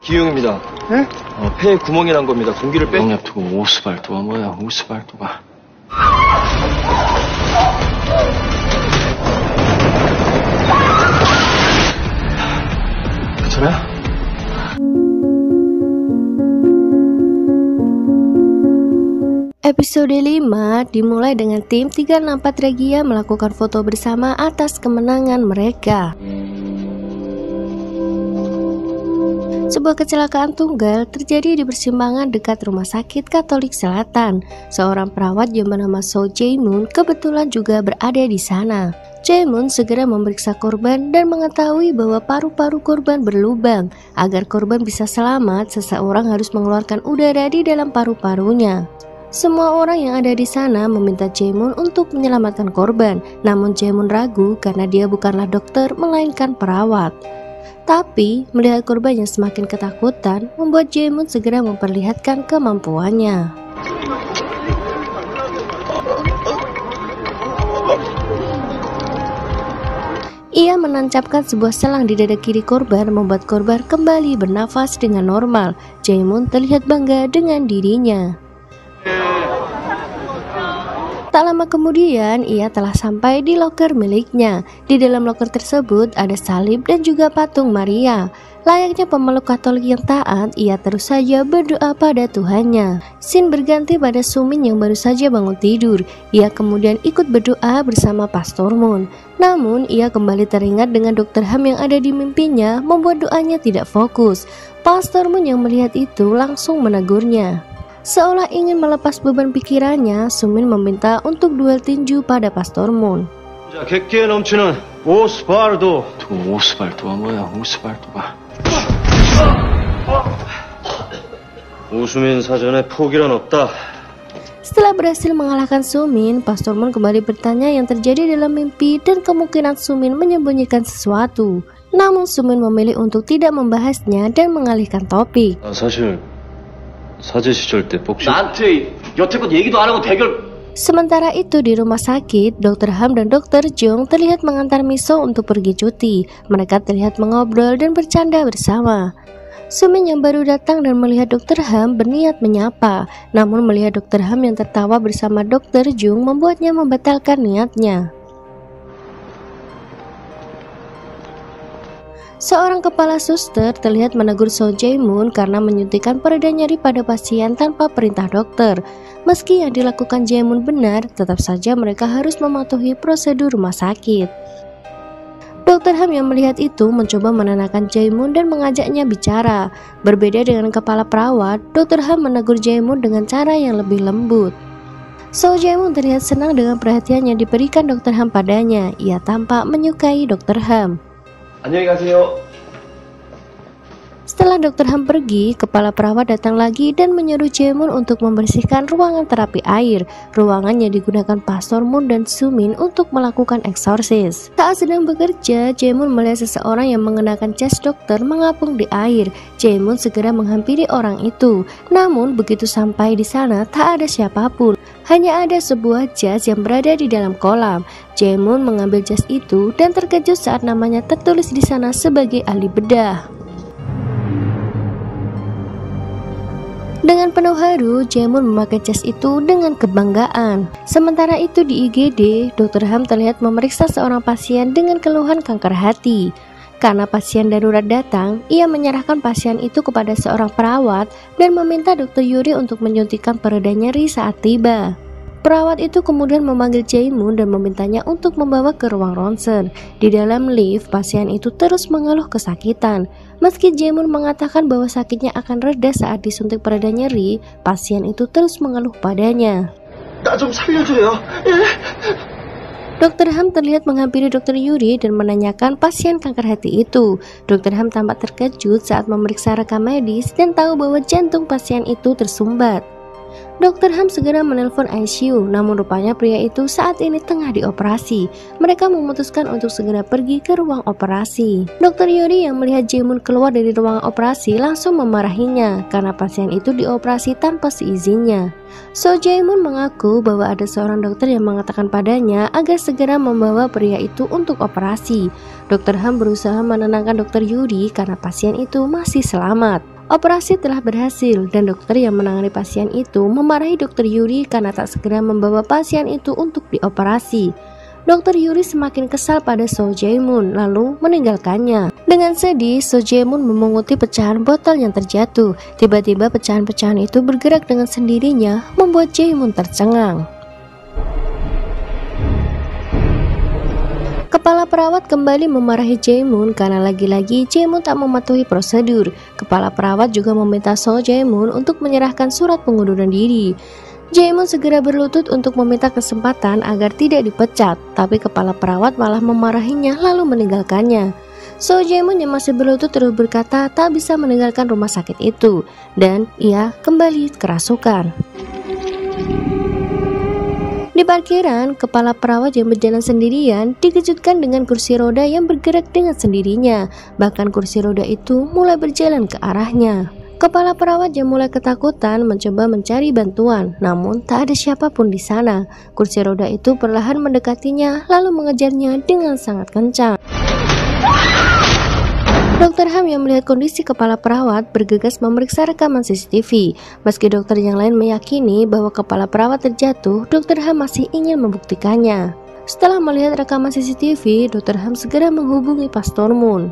기흉입니다. 예? 폐에 구멍이 난 겁니다. 공기를 빼. 영약 두고 오스발도가 뭐야? 오스발도가. 괜찮아요? Episode 5 dimulai dengan tim 364 Regia melakukan foto bersama atas kemenangan mereka. Sebuah kecelakaan tunggal terjadi di persimpangan dekat Rumah Sakit Katolik Selatan. Seorang perawat yang bernama So Jae-moon kebetulan juga berada di sana. Jae-moon segera memeriksa korban dan mengetahui bahwa paru-paru korban berlubang. Agar korban bisa selamat, seseorang harus mengeluarkan udara di dalam paru-parunya. Semua orang yang ada di sana meminta Jae-moon untuk menyelamatkan korban. Namun Jae-moon ragu karena dia bukanlah dokter melainkan perawat. Tapi melihat korban yang semakin ketakutan membuat Jae-moon segera memperlihatkan kemampuannya. Ia menancapkan sebuah selang di dada kiri korban membuat korban kembali bernafas dengan normal. Jae-moon terlihat bangga dengan dirinya. Tak lama kemudian, ia telah sampai di loker miliknya. Di dalam loker tersebut ada salib dan juga patung Maria. Layaknya pemeluk Katolik yang taat, ia terus saja berdoa pada Tuhannya. Scene berganti pada Sumin yang baru saja bangun tidur. Ia kemudian ikut berdoa bersama Pastor Moon. Namun, ia kembali teringat dengan Dr. Ham yang ada di mimpinya, membuat doanya tidak fokus. Pastor Moon yang melihat itu langsung menegurnya. Seolah ingin melepas beban pikirannya, Sumin meminta untuk duel tinju pada Pastor Moon. 자, 객기에 넘치는 오스발도. 두고 오스발도가 뭐야? 오스발도가. 오수민 사전에 포기란 없다. Setelah berhasil mengalahkan Sumin, Pastor Moon kembali bertanya yang terjadi dalam mimpi dan kemungkinan Sumin menyembunyikan sesuatu. Namun Sumin memilih untuk tidak membahasnya dan mengalihkan topik. 사실 사제 시절 때 복싱. 나한테 여태껏 얘기도 안 하고 대결. Sementara itu di rumah sakit, Dr. Ham dan Dr. Jung terlihat mengantar Miso untuk pergi cuti. Mereka terlihat mengobrol dan bercanda bersama. Sumin yang baru datang dan melihat Dr. Ham berniat menyapa. Namun melihat Dr. Ham yang tertawa bersama Dr. Jung membuatnya membatalkan niatnya. Seorang kepala suster terlihat menegur So Jae-moon karena menyuntikkan pereda nyeri pada pasien tanpa perintah dokter. Meski yang dilakukan Jae-moon benar, tetap saja mereka harus mematuhi prosedur rumah sakit. Dr. Ham yang melihat itu mencoba menenangkan Jae-moon dan mengajaknya bicara. Berbeda dengan kepala perawat, Dr. Ham menegur Jae-moon dengan cara yang lebih lembut. So Jae-moon terlihat senang dengan perhatian yang diberikan Dr. Ham padanya. Ia tampak menyukai Dr. Ham. 안녕히 가세요. Setelah Dr. Ham pergi, kepala perawat datang lagi dan menyuruh Jae-moon untuk membersihkan ruangan terapi air. Ruangan yang digunakan Pastor Moon dan Sumin untuk melakukan eksorsis. Saat sedang bekerja, Jae-moon melihat seseorang yang mengenakan jas dokter mengapung di air. Jae-moon segera menghampiri orang itu. Namun begitu sampai di sana, tak ada siapapun. Hanya ada sebuah jas yang berada di dalam kolam. Jae-moon mengambil jas itu dan terkejut saat namanya tertulis di sana sebagai ahli bedah. Dengan penuh haru, Jae-moon memakai jas itu dengan kebanggaan. Sementara itu di IGD, Dr. Ham terlihat memeriksa seorang pasien dengan keluhan kanker hati. Karena pasien darurat datang, ia menyerahkan pasien itu kepada seorang perawat dan meminta Dr. Yuri untuk menyuntikkan pereda nyeri saat tiba. Perawat itu kemudian memanggil Jae-moon dan memintanya untuk membawa ke ruang ronsen. Di dalam lift, pasien itu terus mengeluh kesakitan. Meski Jae-moon mengatakan bahwa sakitnya akan reda saat disuntik pereda nyeri, pasien itu terus mengeluh padanya. 나 좀 살려줘요. Dr. Ham terlihat menghampiri Dr. Yuri dan menanyakan pasien kanker hati itu. Dr. Ham tampak terkejut saat memeriksa rekam medis dan tahu bahwa jantung pasien itu tersumbat. Dr. Ham segera menelpon ICU, namun rupanya pria itu saat ini tengah dioperasi. Mereka memutuskan untuk segera pergi ke ruang operasi. Dr. Yuri yang melihat Jaemun keluar dari ruang operasi langsung memarahinya karena pasien itu dioperasi tanpa seizinnya. So Jaemun mengaku bahwa ada seorang dokter yang mengatakan padanya agar segera membawa pria itu untuk operasi. Dr. Ham berusaha menenangkan Dr. Yuri karena pasien itu masih selamat. Operasi telah berhasil dan dokter yang menangani pasien itu memarahi Dr. Yuri karena tak segera membawa pasien itu untuk dioperasi. Dr. Yuri semakin kesal pada So Jaemun lalu meninggalkannya. Dengan sedih, So Jaemun memunguti pecahan botol yang terjatuh. Tiba-tiba pecahan-pecahan itu bergerak dengan sendirinya membuat Jaemun tercengang. Kepala perawat kembali memarahi Jaemun karena lagi-lagi Jaemun tak mematuhi prosedur. Kepala perawat juga meminta So Jaemun untuk menyerahkan surat pengunduran diri. Jaemun segera berlutut untuk meminta kesempatan agar tidak dipecat, tapi kepala perawat malah memarahinya lalu meninggalkannya. So Jaemun yang masih berlutut terus berkata tak bisa meninggalkan rumah sakit itu, dan ia kembali kerasukan. Di parkiran, kepala perawat yang berjalan sendirian dikejutkan dengan kursi roda yang bergerak dengan sendirinya. Bahkan kursi roda itu mulai berjalan ke arahnya. Kepala perawat yang mulai ketakutan mencoba mencari bantuan, namun tak ada siapapun di sana. Kursi roda itu perlahan mendekatinya lalu mengejarnya dengan sangat kencang. Dr. Ham yang melihat kondisi kepala perawat bergegas memeriksa rekaman CCTV. Meski dokter yang lain meyakini bahwa kepala perawat terjatuh, Dr. Ham masih ingin membuktikannya. Setelah melihat rekaman CCTV, Dr. Ham segera menghubungi Pastor Moon.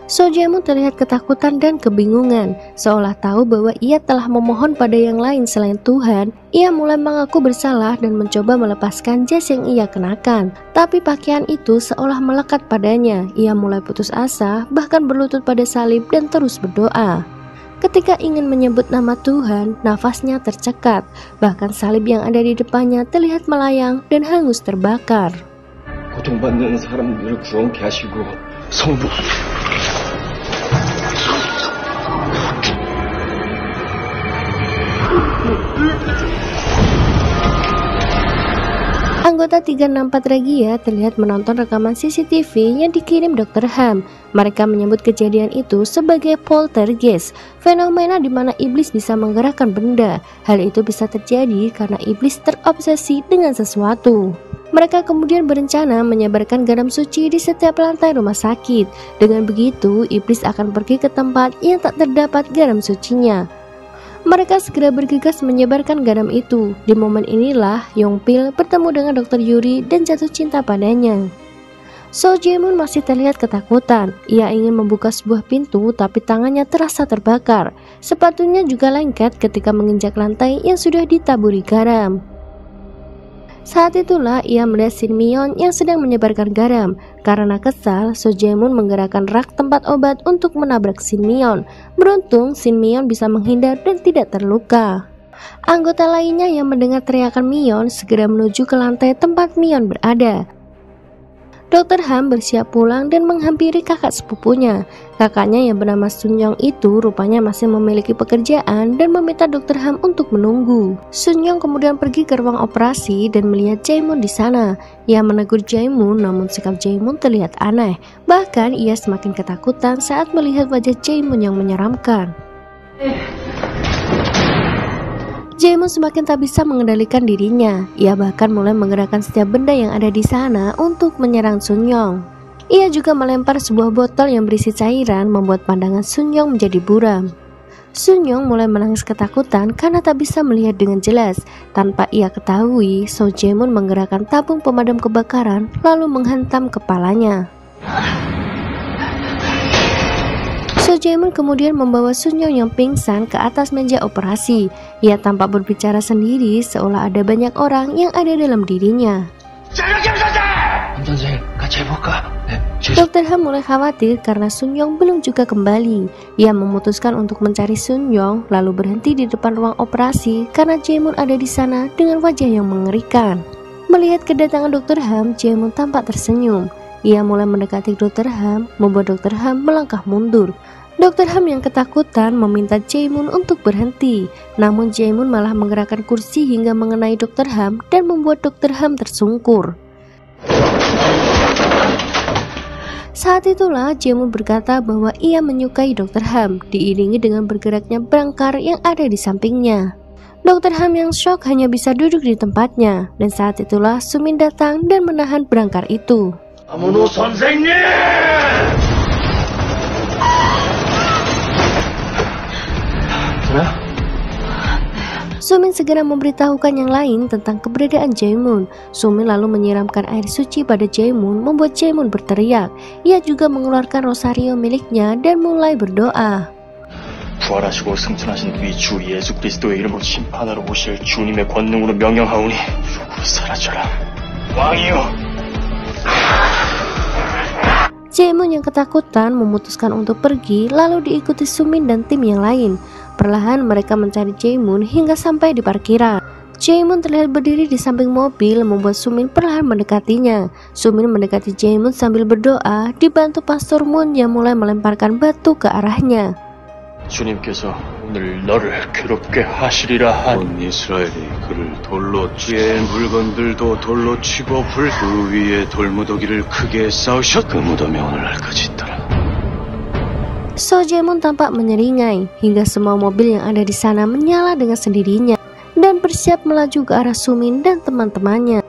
So Jaemun terlihat ketakutan dan kebingungan, seolah tahu bahwa ia telah memohon pada yang lain selain Tuhan. Ia mulai mengaku bersalah dan mencoba melepaskan jas yang ia kenakan, tapi pakaian itu seolah melekat padanya. Ia mulai putus asa, bahkan berlutut pada salib dan terus berdoa. Ketika ingin menyebut nama Tuhan, nafasnya tercekat, bahkan salib yang ada di depannya terlihat melayang dan hangus terbakar. 고통받는 사람들을 구원케 하시고 성부 Anggota 364 Regia terlihat menonton rekaman CCTV yang dikirim Dr. Ham. Mereka menyebut kejadian itu sebagai poltergeist, fenomena di mana iblis bisa menggerakkan benda. Hal itu bisa terjadi karena iblis terobsesi dengan sesuatu. Mereka kemudian berencana menyebarkan garam suci di setiap lantai rumah sakit. Dengan begitu, iblis akan pergi ke tempat yang tak terdapat garam sucinya. Mereka segera bergegas menyebarkan garam itu. Di momen inilah Yongpil bertemu dengan Dr. Yuri dan jatuh cinta padanya. So Jaemun masih terlihat ketakutan. Ia ingin membuka sebuah pintu tapi tangannya terasa terbakar. Sepatunya juga lengket ketika menginjak lantai yang sudah ditaburi garam. Saat itulah ia melihat Shin Myeon yang sedang menyebarkan garam. Karena kesal, So Jaemun menggerakkan rak tempat obat untuk menabrak Shin Myeon. Beruntung Shin Myeon bisa menghindar dan tidak terluka. Anggota lainnya yang mendengar teriakan Myeon segera menuju ke lantai tempat Myeon berada. Dr. Ham bersiap pulang dan menghampiri kakak sepupunya. Kakaknya yang bernama Sun Young itu rupanya masih memiliki pekerjaan dan meminta Dr. Ham untuk menunggu. Sun Young kemudian pergi ke ruang operasi dan melihat Jaemun di sana. Ia menegur Jaemun, namun sikap Jaemun terlihat aneh. Bahkan ia semakin ketakutan saat melihat wajah Jaemun yang menyeramkan. Jaemun semakin tak bisa mengendalikan dirinya. Ia bahkan mulai menggerakkan setiap benda yang ada di sana untuk menyerang Sun Young. Ia juga melempar sebuah botol yang berisi cairan membuat pandangan Sun Young menjadi buram. Sun Young mulai menangis ketakutan karena tak bisa melihat dengan jelas. Tanpa ia ketahui, So Jaemun menggerakkan tabung pemadam kebakaran lalu menghantam kepalanya. So Jaemun kemudian membawa Sun Young yang pingsan ke atas meja operasi. Ia tampak berbicara sendiri seolah ada banyak orang yang ada dalam dirinya. Dr. Ham mulai khawatir karena Sun Young belum juga kembali. Ia memutuskan untuk mencari Sun Young lalu berhenti di depan ruang operasi karena Jaemun ada di sana dengan wajah yang mengerikan. Melihat kedatangan Dr. Ham, Jaemun tampak tersenyum. Ia mulai mendekati Dr. Ham, membuat Dr. Ham melangkah mundur. Dr. Ham yang ketakutan meminta Jae-moon untuk berhenti, namun Jae-moon malah menggerakkan kursi hingga mengenai Dr. Ham dan membuat Dr. Ham tersungkur. Saat itulah Jae-moon berkata bahwa ia menyukai Dr. Ham, diiringi dengan bergeraknya berangkar yang ada di sampingnya. Dr. Ham yang shock hanya bisa duduk di tempatnya, dan saat itulah Sumin datang dan menahan berangkar itu. 아무노 선생님! Sumin segera memberitahukan yang lain tentang keberadaan Jae-moon. Sumin lalu menyiramkan air suci pada Jae-moon, membuat Jae-moon berteriak. Ia juga mengeluarkan rosario miliknya dan mulai berdoa. 부활하시고 승천하신 우리 주 예수 그리스도의 이름으로 심판하러 오실 주님의 권능으로 명령하오니 누구 사라져라. 왕이여. Jae-moon yang ketakutan memutuskan untuk pergi, lalu diikuti Sumin dan tim yang lain. Perlahan mereka mencari Jae-moon hingga sampai di parkiran. Jae-moon terlihat berdiri di samping mobil, membuat Sumin perlahan mendekatinya. Sumin mendekati Jae-moon sambil berdoa, dibantu Pastor Moon yang mulai melemparkan batu ke arahnya. 주님께서 오늘 너를 괴롭게 하시리라 하니 온 이스라엘이 그를 돌로 치에 물건들도 돌로 치고 그 위에 돌무더기를 크게 쌓으셨 그 무덤에 오늘날까지 있더라. So Jae-moon tampak menyeringai hingga semua mobil yang ada di sana menyala dengan sendirinya dan bersiap melaju ke arah Sumin dan teman-temannya.